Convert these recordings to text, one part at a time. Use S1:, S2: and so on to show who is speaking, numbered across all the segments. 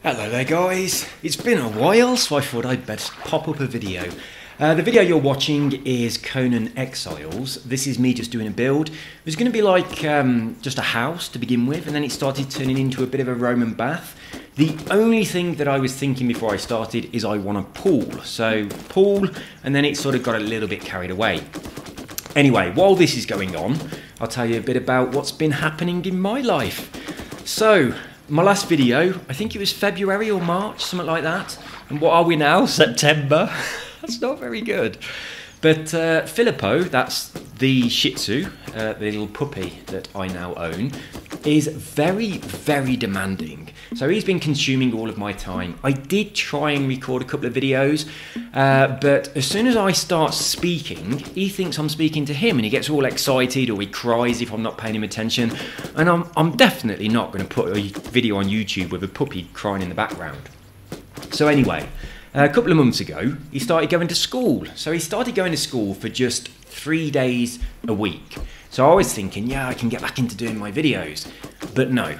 S1: Hello there guys, it's been a while so I thought I'd best pop up a video. The video you're watching is Conan Exiles. This is me just doing a build. It was going to be like just a house to begin with, and then it started turning into a bit of a Roman bath. The only thing that I was thinking before I started is I want a pool. So pool, and then it sort of got a little bit carried away. Anyway, while this is going on, I'll tell you a bit about what's been happening in my life. So, my last video, I think it was February or March, something like that. And what are we now? September? That's not very good. But Filipo, that's the Shih Tzu, the little puppy that I now own, is very, very demanding. So he's been consuming all of my time. I did try and record a couple of videos, but as soon as I start speaking, he thinks I'm speaking to him and he gets all excited or he cries if I'm not paying him attention. And I'm definitely not going to put a video on YouTube with a puppy crying in the background. So anyway, a couple of months ago, he started going to school. So he started going to school for just 3 days a week. So I was thinking, yeah, I can get back into doing my videos. But no,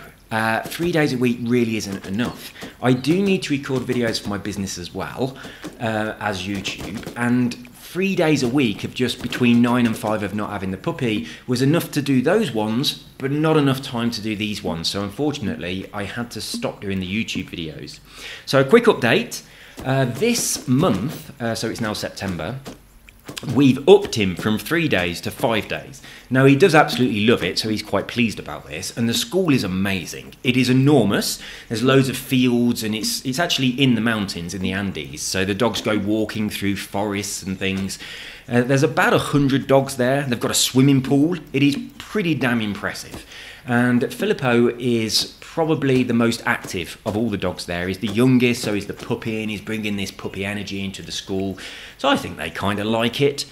S1: 3 days a week really isn't enough. I do need to record videos for my business as well as YouTube. And 3 days a week of just between 9 and 5 of not having the puppy was enough to do those ones, but not enough time to do these ones. So unfortunately, I had to stop doing the YouTube videos. So a quick update. This month, so it's now September, we've upped him from 3 days to 5 days. Now he does absolutely love it, so he's quite pleased about this, and the school is amazing. It is enormous. There's loads of fields, and it's actually in the mountains in the Andes, so the dogs go walking through forests and things. There's about 100 dogs there. They've got a swimming pool. It is pretty damn impressive. And Filipo is probably the most active of all the dogs there. He's the youngest, so he's the puppy, and he's bringing this puppy energy into the school. So I think they kind of like it.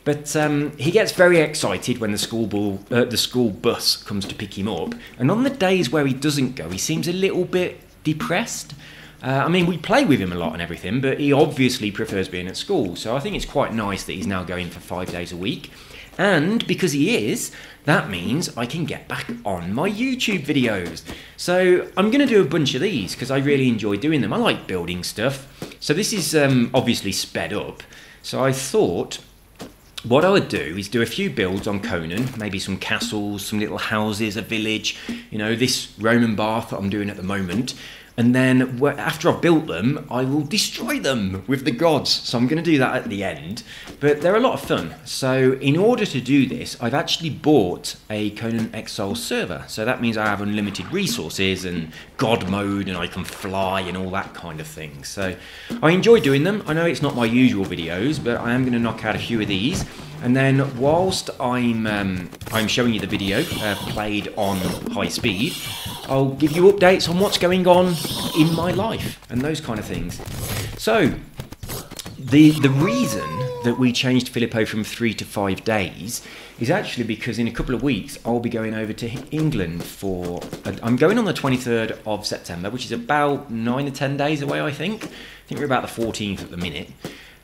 S1: But he gets very excited when the school bus comes to pick him up. And on the days where he doesn't go, he seems a little bit depressed. I mean, we play with him a lot and everything, but he obviously prefers being at school. So I think it's quite nice that he's now going for 5 days a week. And because he is, that means I can get back on my YouTube videos. So I'm going to do a bunch of these because I really enjoy doing them. I like building stuff. So this is obviously sped up. So I thought what I would do is do a few builds on Conan, maybe some castles, some little houses, a village, you know, this Roman bath that I'm doing at the moment. And then after I've built them, I will destroy them with the gods. So I'm going to do that at the end. But they're a lot of fun. So in order to do this, I've actually bought a Conan Exiles server. So that means I have unlimited resources and god mode, and I can fly and all that kind of thing. So I enjoy doing them. I know it's not my usual videos, but I am going to knock out a few of these. And then whilst I'm showing you the video played on high speed, I'll give you updates on what's going on in my life and those kind of things. So the reason that we changed Filipo from 3 to 5 days is actually because in a couple of weeks I'll be going over to England for... I'm going on the 23rd of September, which is about 9 or 10 days away, I think. I think we're about the 14th at the minute.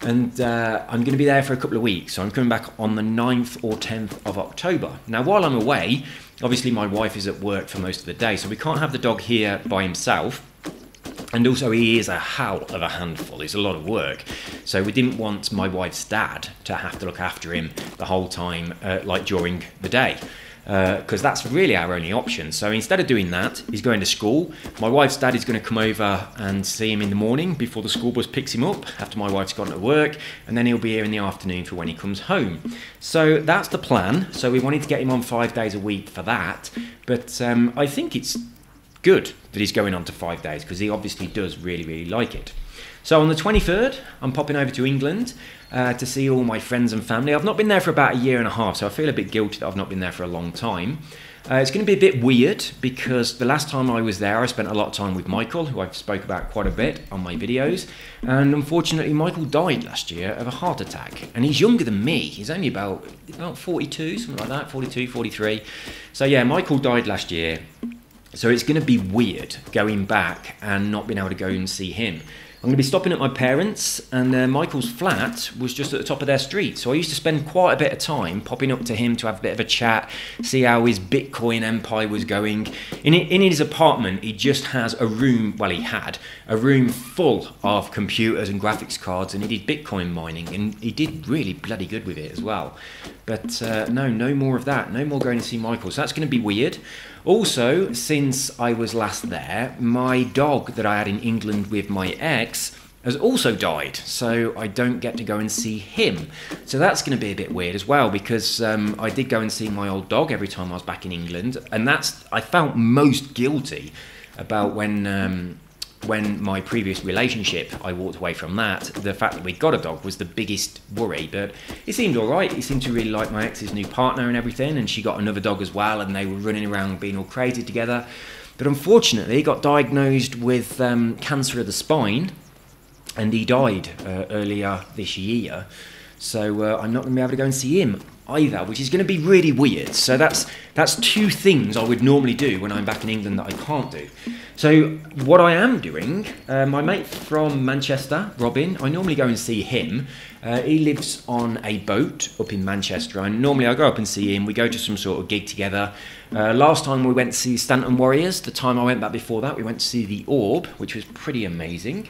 S1: And I'm going to be there for a couple of weeks, so I'm coming back on the 9th or 10th of October. Now, while I'm away, obviously my wife is at work for most of the day, so we can't have the dog here by himself. And also, he is a howl of a handful. It's a lot of work. So we didn't want my wife's dad to have to look after him the whole time, like during the day. Because that's really our only option. So instead of doing that, he's going to school. My wife's dad is going to come over and see him in the morning before the school bus picks him up, after my wife's gone to work, and then he'll be here in the afternoon for when he comes home. So that's the plan. So we wanted to get him on 5 days a week for that. But I think it's good that he's going on to 5 days, because he obviously does really, really like it. So on the 23rd, I'm popping over to England to see all my friends and family. I've not been there for about 1.5 years, so I feel a bit guilty that I've not been there for a long time. It's going to be a bit weird because the last time I was there, I spent a lot of time with Michael, who I've spoke about quite a bit on my videos. And unfortunately, Michael died last year of a heart attack. And he's younger than me. He's only about 42, something like that, 42, 43. So yeah, Michael died last year. So it's going to be weird going back and not being able to go and see him. I'm going to be stopping at my parents', and Michael's flat was just at the top of their street. So I used to spend quite a bit of time popping up to him to have a bit of a chat, see how his Bitcoin empire was going. In his apartment, he just has a room, well, he had a room full of computers and graphics cards, and he did Bitcoin mining, and he did really bloody good with it as well. But no more of that. No more going to see Michael. So that's going to be weird. Also, since I was last there, my dog that I had in England with my ex has also died, so I don't get to go and see him. So that's going to be a bit weird as well, because I did go and see my old dog every time I was back in England, and I felt most guilty about when my previous relationship, I walked away from that. The fact that we got a dog was the biggest worry, but it seemed all right. He seemed to really like my ex's new partner and everything, and she got another dog as well, and they were running around being all crazy together. But unfortunately, he got diagnosed with cancer of the spine, and he died earlier this year. So I'm not going to be able to go and see him either, which is going to be really weird. So that's two things I would normally do when I'm back in England that I can't do. So what I am doing, my mate from Manchester, Robin, I normally go and see him. He lives on a boat up in Manchester, and normally I go up and see him. We go to some sort of gig together. Last time we went to see Stanton Warriors. The time I went back before that, we went to see the Orb, which was pretty amazing.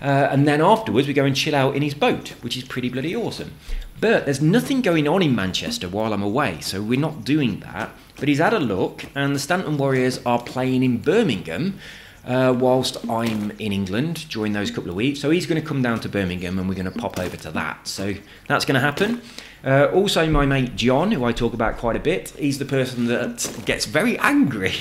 S1: And then afterwards we go and chill out in his boat, which is pretty bloody awesome. But there's nothing going on in Manchester while I'm away, so we're not doing that. But he's had a look, and the Stanton Warriors are playing in Birmingham whilst I'm in England during those couple of weeks. So he's going to come down to Birmingham, and we're going to pop over to that. So that's going to happen. Also, my mate John, who I talk about quite a bit, he's the person that gets very angry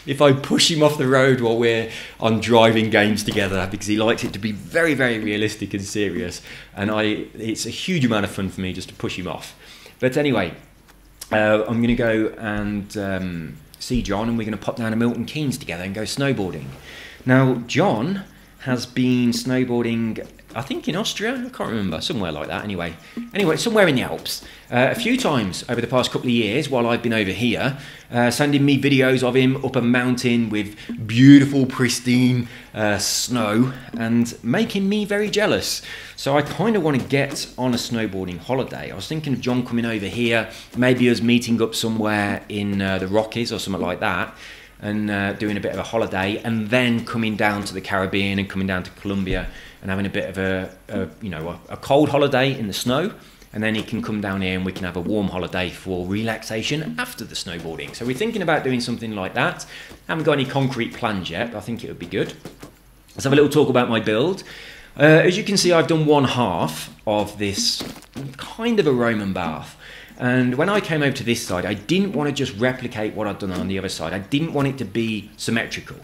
S1: if I push him off the road while we're on driving games together, because he likes it to be very, very realistic and serious, and it's a huge amount of fun for me just to push him off. But anyway, I'm going to go and see John, and we're going to pop down to Milton Keynes together and go snowboarding. Now, John has been snowboarding, I think in Austria, I can't remember, somewhere like that anyway, somewhere in the Alps, a few times over the past couple of years while I've been over here, sending me videos of him up a mountain with beautiful, pristine snow, and making me very jealous. So I kind of want to get on a snowboarding holiday. I was thinking of John coming over here, maybe us meeting up somewhere in the Rockies or something like that, and doing a bit of a holiday, and then coming down to the Caribbean and coming down to Colombia and having a bit of a cold holiday in the snow, and then he can come down here and we can have a warm holiday for relaxation after the snowboarding. So we're thinking about doing something like that. Haven't got any concrete plans yet, but I think it would be good. Let's have a little talk about my build. As you can see, I've done one half of this kind of a Roman bath. And when I came over to this side, I didn't want to just replicate what I'd done on the other side. I didn't want it to be symmetrical.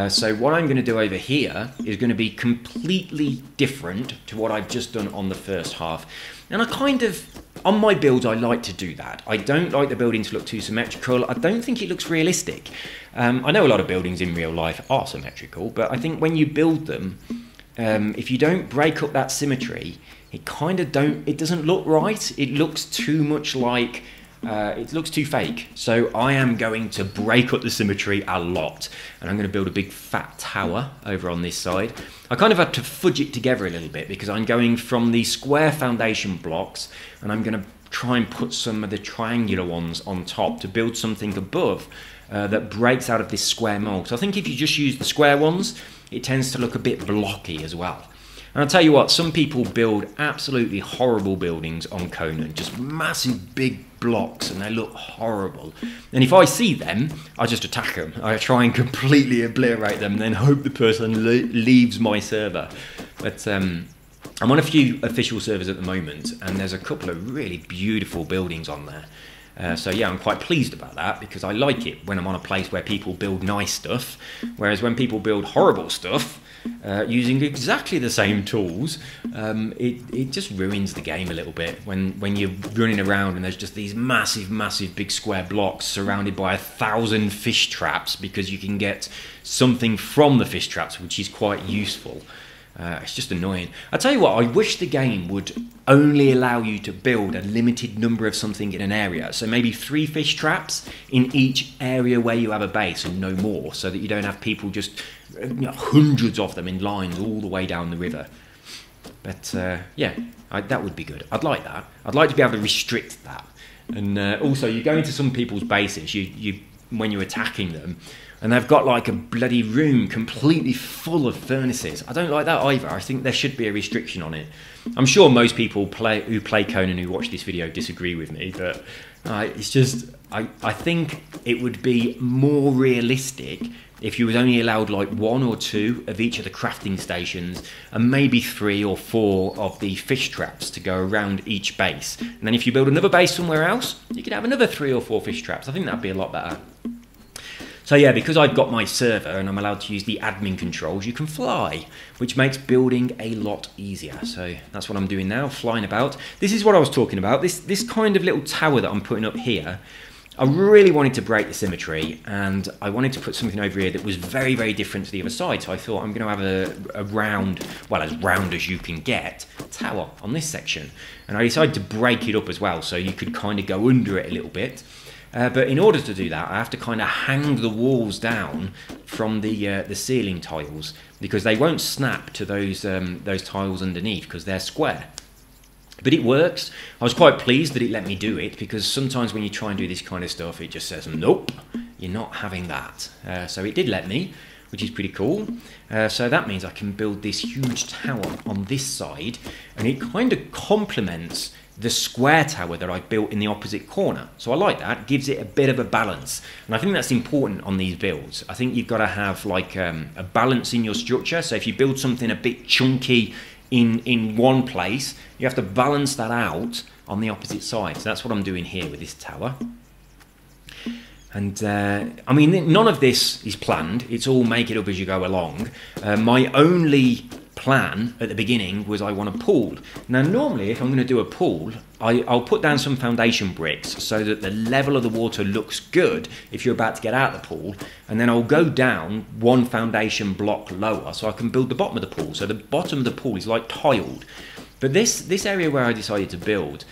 S1: So what I'm going to do over here is going to be completely different to what I've just done on the first half. And I kind of, on my builds, I like to do that. I don't like the building to look too symmetrical. I don't think it looks realistic. I know a lot of buildings in real life are symmetrical, but I think when you build them, if you don't break up that symmetry, it doesn't look right. It looks too much like, it looks too fake. So I am going to break up the symmetry a lot, and I'm going to build a big fat tower over on this side. I kind of had to fudge it together a little bit because I'm going from the square foundation blocks, and I'm going to try and put some of the triangular ones on top to build something above that breaks out of this square mold. So I think if you just use the square ones, it tends to look a bit blocky as well. And I'll tell you what, some people build absolutely horrible buildings on Conan, just massive big blocks, and they look horrible. And if I see them, I just attack them. I try and completely obliterate them and then hope the person leaves my server. But I'm on a few official servers at the moment, and there's a couple of really beautiful buildings on there. So yeah, I'm quite pleased about that, because I like it when I'm on a place where people build nice stuff, whereas when people build horrible stuff, using exactly the same tools, it just ruins the game a little bit when you're running around and there's just these massive big square blocks surrounded by 1,000 fish traps, because you can get something from the fish traps which is quite useful. It's just annoying. I tell you what, I wish the game would only allow you to build a limited number of something in an area. So maybe 3 fish traps in each area where you have a base and no more, so that you don't have people just, hundreds of them in lines all the way down the river. But yeah, that would be good. I'd like that. I'd like to be able to restrict that. And also, you go into some people's bases, when you're attacking them, and they've got like a bloody room completely full of furnaces. I don't like that either. I think there should be a restriction on it. I'm sure most people who play Conan who watch this video disagree with me, but it's just, I think it would be more realistic if you was only allowed like 1 or 2 of each of the crafting stations, and maybe 3 or 4 of the fish traps to go around each base. And then if you build another base somewhere else, you could have another 3 or 4 fish traps. I think that'd be a lot better. So yeah, because I've got my server and I'm allowed to use the admin controls, you can fly, which makes building a lot easier. So that's what I'm doing now, flying about. This is what I was talking about. This kind of little tower that I'm putting up here, I really wanted to break the symmetry, and I wanted to put something over here that was very, very different to the other side. So I thought I'm going to have a round, well, as round as you can get, tower on this section. And I decided to break it up as well, so you could kind of go under it a little bit. But in order to do that, I have to kind of hang the walls down from the ceiling tiles, because they won't snap to those tiles underneath because they're square. But it works. I was quite pleased that it let me do it, because sometimes when you try and do this kind of stuff, it just says, nope, you're not having that. So it did let me, which is pretty cool. So that means I can build this huge tower on this side, and it kind of complements the square tower that I built in the opposite corner. So I like that. It gives it a bit of a balance, and I think that's important on these builds. I think you've got to have like a balance in your structure. So if you build something a bit chunky in one place, you have to balance that out on the opposite side. So that's what I'm doing here with this tower. And I mean, none of this is planned. It's all make it up as you go along. My only plan at the beginning was I want a pool. Now normally if I'm going to do a pool, I'll put down some foundation bricks so that the level of the water looks good if you're about to get out of the pool, and then I'll go down 1 foundation block lower so I can build the bottom of the pool. So the bottom of the pool is like tiled. But this area where I decided to build,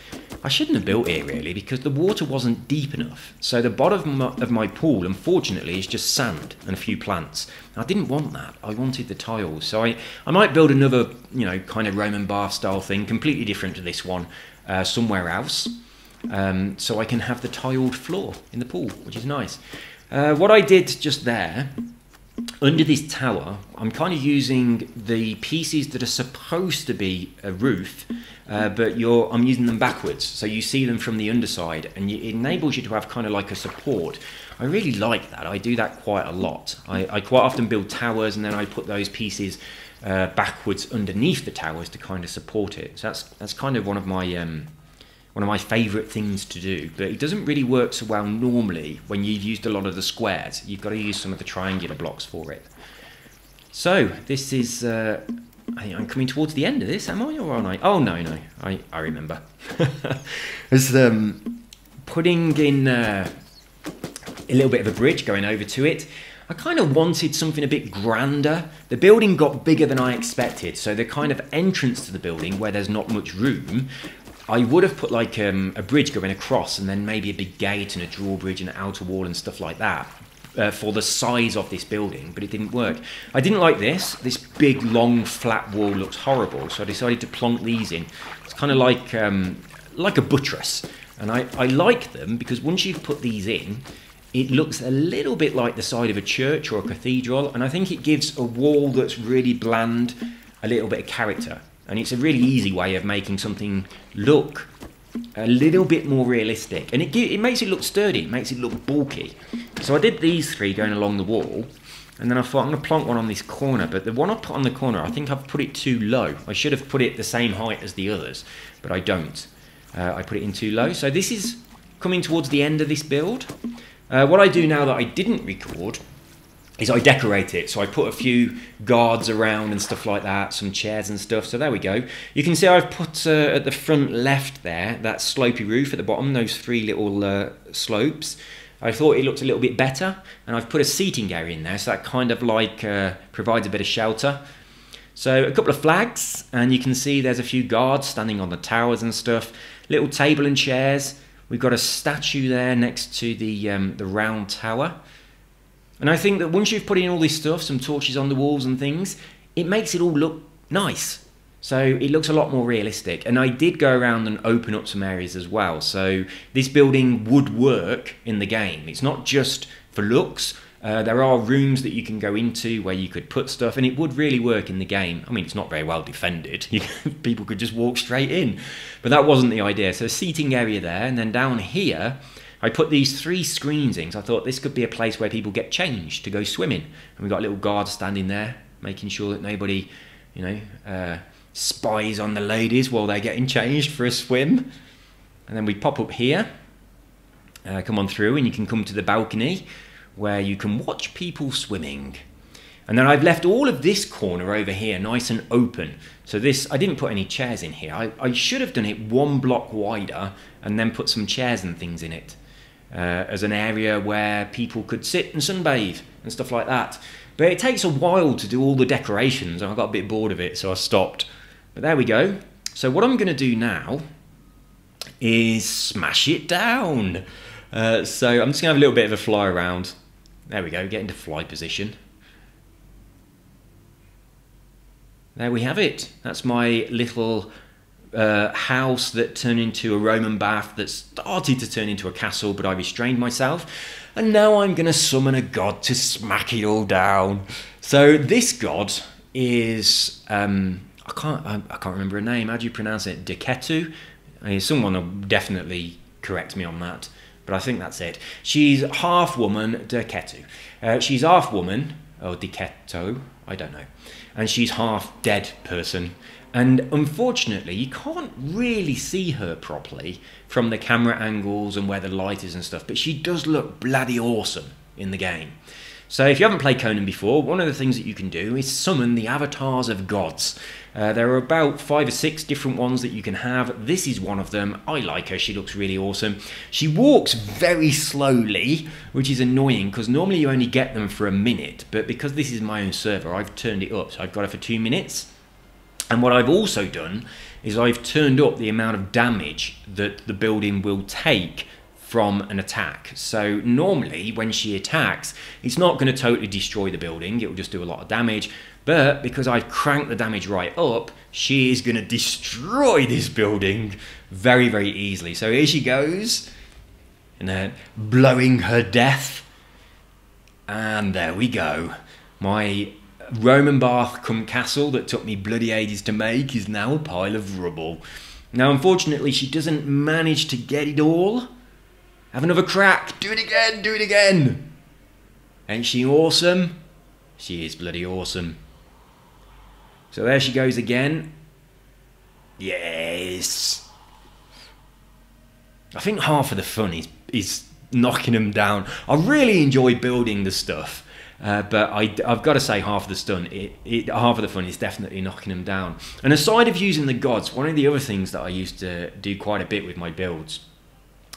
S1: I shouldn't have built it really, because the water wasn't deep enough. So the bottom of my pool, unfortunately, is just sand and a few plants. I didn't want that. I wanted the tiles. So I might build another, kind of Roman bath style thing, completely different to this one, somewhere else. So I can have the tiled floor in the pool, which is nice. What I did just there, under this tower, I'm kind of using the pieces that are supposed to be a roof, but I'm using them backwards, so you see them from the underside, and it enables you to have kind of like a support. I really like that. I do that quite a lot. I quite often build towers, and then I put those pieces backwards underneath the towers to kind of support it. So that's kind of one of my favourite things to do, but it doesn't really work so well normally when you've used a lot of the squares. You've got to use some of the triangular blocks for it. So this is, I think I'm coming towards the end of this, am I, or aren't I? Oh no, I remember. It's putting in a little bit of a bridge going over to it. I kind of wanted something a bit grander. The building got bigger than I expected, so the kind of entrance to the building where there's not much room, I would have put like a bridge going across, and then maybe a big gate and a drawbridge and an outer wall and stuff like that for the size of this building, but it didn't work. I didn't like this. This big, long, flat wall looks horrible, so I decided to plonk these in. It's kind of like a buttress, and I like them because once you've put these in, it looks a little bit like the side of a church or a cathedral, and I think it gives a wall that's really bland a little bit of character. And it's a really easy way of making something look a little bit more realistic. And it makes it look sturdy, it makes it look bulky. So I did these 3 going along the wall, and then I thought I'm going to plonk one on this corner, but the one I put on the corner, I think I've put it too low. I should have put it the same height as the others, but I don't. I put it in too low. So this is coming towards the end of this build. What I do now that I didn't record is I decorate it. So I put a few guards around and stuff like that, some chairs and stuff. So there we go. You can see I've put at the front left there, that slopey roof at the bottom, those 3 little slopes. I thought it looked a little bit better, and I've put a seating area in there, so that kind of like provides a bit of shelter. So a couple of flags, and you can see there's a few guards standing on the towers and stuff. Little table and chairs. We've got a statue there next to the round tower. And I think that once you've put in all this stuff, some torches on the walls and things, it makes it all look nice. So it looks a lot more realistic. And I did go around and open up some areas as well. So this building would work in the game. It's not just for looks. There are rooms that you can go into where you could put stuff, and it would really work in the game. I mean, it's not very well defended. People could just walk straight in. But that wasn't the idea. So a seating area there, and then down here, I put these 3 screens in. So I thought this could be a place where people get changed to go swimming. And we've got a little guard standing there, making sure that nobody, spies on the ladies while they're getting changed for a swim. And then we pop up here, come on through, and you can come to the balcony where you can watch people swimming. And then I've left all of this corner over here nice and open. So this, I didn't put any chairs in here. I should have done it 1 block wider and then put some chairs and things in it as an area where people could sit and sunbathe and stuff like that. But it takes a while to do all the decorations, and I got a bit bored of it, so I stopped. But there we go. So what I'm going to do now is smash it down. So I'm just going to have a little bit of a fly around. There we go, get into fly position. There we have it. That's my little house that turned into a Roman bath that started to turn into a castle, but I restrained myself. And now I'm going to summon a god to smack it all down. So this god is, I can't remember her name. How do you pronounce it? Deketu? Someone will definitely correct me on that. But I think that's it. She's half woman, Deketu. She's half woman, or Deketo, I don't know. And she's half dead person. And unfortunately, you can't really see her properly from the camera angles and where the light is and stuff. But she does look bloody awesome in the game. So if you haven't played Conan before, one of the things that you can do is summon the avatars of gods. There are about 5 or 6 different ones that you can have. This is one of them. I like her. She looks really awesome. She walks very slowly, which is annoying because normally you only get them for a minute. But because this is my own server, I've turned it up. So I've got her for 2 minutes. And what I've also done is I've turned up the amount of damage that the building will take from an attack. So normally when she attacks, it's not going to totally destroy the building. It will just do a lot of damage. But because I've cranked the damage right up, she is going to destroy this building very, very easily. So here she goes, and blowing her death. And there we go. My Roman bath cum castle that took me bloody ages to make is now a pile of rubble. Now, unfortunately, she doesn't manage to get it all. Have another crack. Do it again. Do it again. Ain't she awesome? She is bloody awesome. So there she goes again. Yes. I think half of the fun is knocking them down. I really enjoy building the stuff. But I've got to say half of the fun is definitely knocking them down. And aside of using the gods, one of the other things that I used to do quite a bit with my builds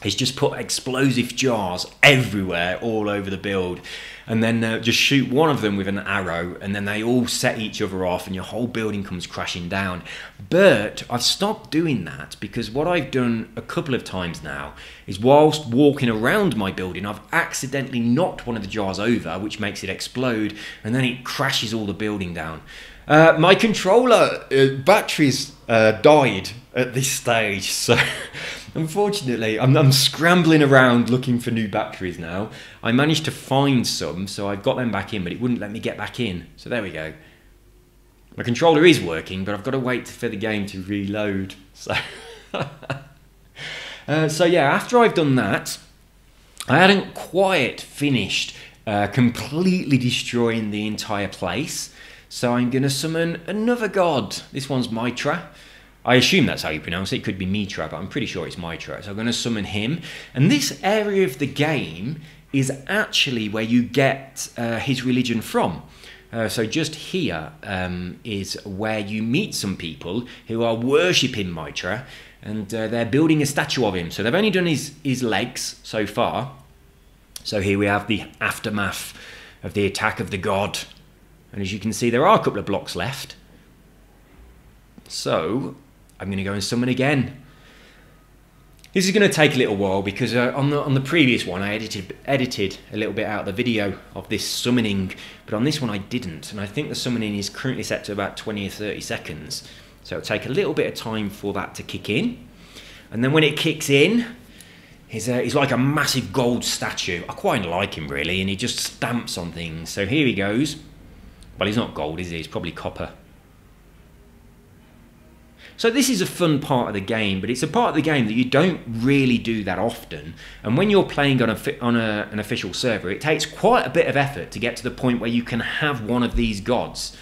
S1: is just put explosive jars everywhere all over the build, and then just shoot one of them with an arrow, and then they all set each other off and your whole building comes crashing down. But I've stopped doing that because what I've done a couple of times now is whilst walking around my building, I've accidentally knocked one of the jars over, which makes it explode, and then it crashes all the building down. My controller batteries died at this stage, so unfortunately I'm scrambling around looking for new batteries now. I managed to find some, so I've got them back in, but it wouldn't let me get back in. So there we go. My controller is working, but I've got to wait for the game to reload. So, so yeah, after I've done that, I hadn't quite finished completely destroying the entire place. So I'm going to summon another god. This one's Mitra. I assume that's how you pronounce it. It could be Mitra, but I'm pretty sure it's Mitra. So I'm going to summon him. And this area of the game is actually where you get his religion from. So just here is where you meet some people who are worshipping Mitra, and they're building a statue of him. So they've only done his legs so far. So here we have the aftermath of the attack of the god. And as you can see, there are a couple of blocks left. So I'm going to go and summon again. This is going to take a little while because on the previous one I edited a little bit out of the video of this summoning, but on this one I didn't, and I think the summoning is currently set to about 20 or 30 seconds. So it'll take a little bit of time for that to kick in, and then when it kicks in, he's like a massive gold statue. I quite like him really, and he just stamps on things. So here he goes. Well, he's not gold, is he? He's probably copper. So this is a fun part of the game, but it's a part of the game that you don't really do that often. And when you're playing on an official server, it takes quite a bit of effort to get to the point where you can have one of these gods.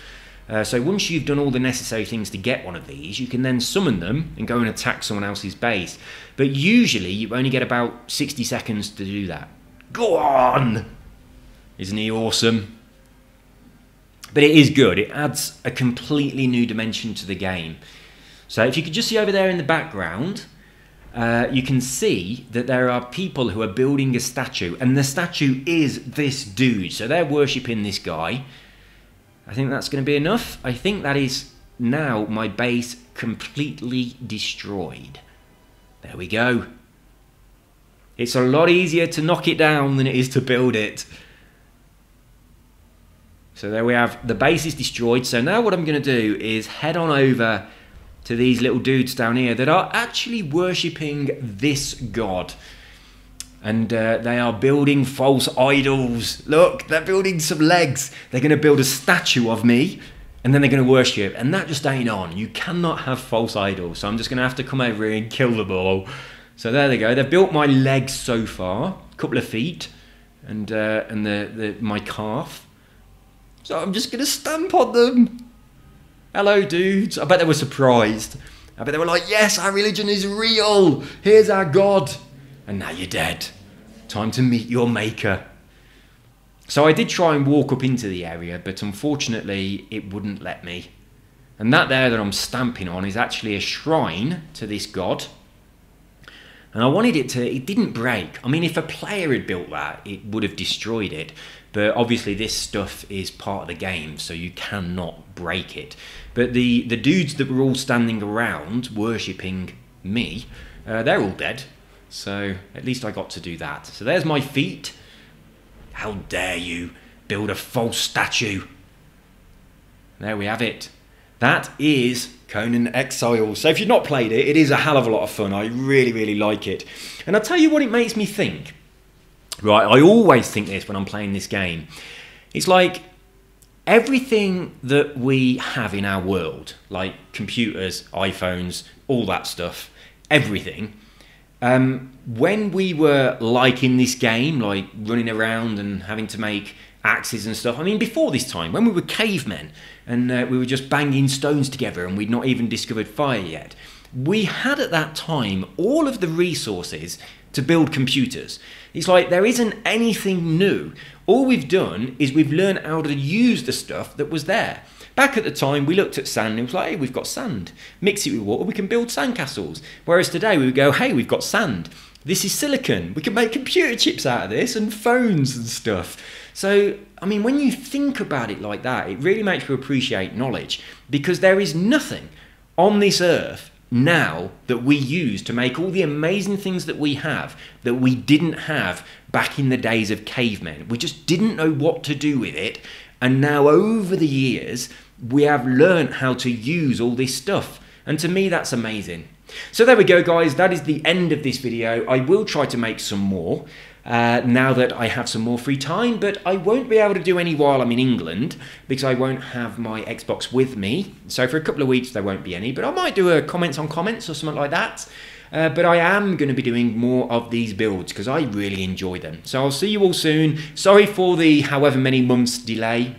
S1: So once you've done all the necessary things to get one of these, you can then summon them and go and attack someone else's base. But usually you only get about 60 seconds to do that. Go on! Isn't he awesome? But it is good. It adds a completely new dimension to the game. So if you could just see over there in the background, you can see that there are people who are building a statue, and the statue is this dude. So they're worshipping this guy. I think that's going to be enough. I think that is now my base completely destroyed. There we go. It's a lot easier to knock it down than it is to build it. So there we have, the base is destroyed. So now what I'm going to do is head on over to these little dudes down here that are actually worshipping this god. And they are building false idols. Look, they're building some legs. They're going to build a statue of me, and then they're going to worship. And that just ain't on. You cannot have false idols. So I'm just going to have to come over here and kill them all. So there they go. They've built my legs so far. A couple of feet. And my calf. So I'm just going to stamp on them. Hello, dudes. I bet they were surprised. I bet they were like, yes, our religion is real. Here's our God. And now you're dead. Time to meet your maker. So I did try and walk up into the area, but unfortunately it wouldn't let me. And that there that I'm stamping on is actually a shrine to this god. And I wanted it didn't break. I mean, if a player had built that, it would have destroyed it. But obviously this stuff is part of the game, so you cannot break it. But the dudes that were all standing around worshipping me, they're all dead. So at least I got to do that. So there's my feet. How dare you build a false statue? There we have it. That is Conan Exiles. So if you've not played it, it is a hell of a lot of fun. I really, really like it. And I'll tell you what it makes me think. Right, I always think this when I'm playing this game. It's like everything that we have in our world, like computers, iPhones, all that stuff, everything. When we were like in this game, like running around and having to make axes and stuff, I mean before this time, when we were cavemen and we were just banging stones together and we'd not even discovered fire yet, we had at that time all of the resources to build computers. It's like there isn't anything new. All we've done is we've learned how to use the stuff that was there. Back at the time, we looked at sand and it was like, hey, we've got sand. Mix it with water, we can build sandcastles. Whereas today, we would go, hey, we've got sand. This is silicon. We can make computer chips out of this and phones and stuff. So, I mean, when you think about it like that, it really makes you appreciate knowledge, because there is nothing on this earth now that we use to make all the amazing things that we have that we didn't have back in the days of cavemen. We just didn't know what to do with it. And now over the years, we have learned how to use all this stuff. And to me, that's amazing. So there we go, guys. That is the end of this video. I will try to make some more now that I have some more free time, but I won't be able to do any while I'm in England because I won't have my Xbox with me. So for a couple of weeks, there won't be any, but I might do a comments on comments or something like that. But I am going to be doing more of these builds because I really enjoy them. So I'll see you all soon. Sorry for the however many months delay.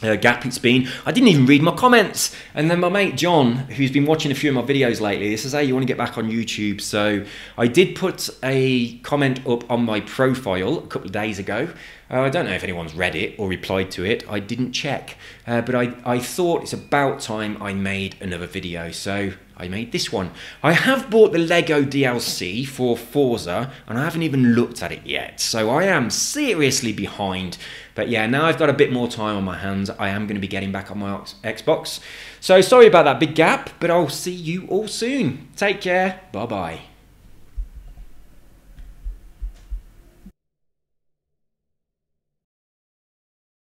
S1: Gap it's been. I didn't even read my comments, and then my mate John, who's been watching a few of my videos lately, says, hey, you want to get back on YouTube? So I did put a comment up on my profile a couple of days ago. I don't know if anyone's read it or replied to it. I didn't check, but I thought it's about time I made another video. So I made this one. I have bought the Lego DLC for Forza, and I haven't even looked at it yet, so I am seriously behind. But yeah, now I've got a bit more time on my hands, I am going to be getting back on my Xbox. So sorry about that big gap, but I'll see you all soon. Take care. Bye-bye.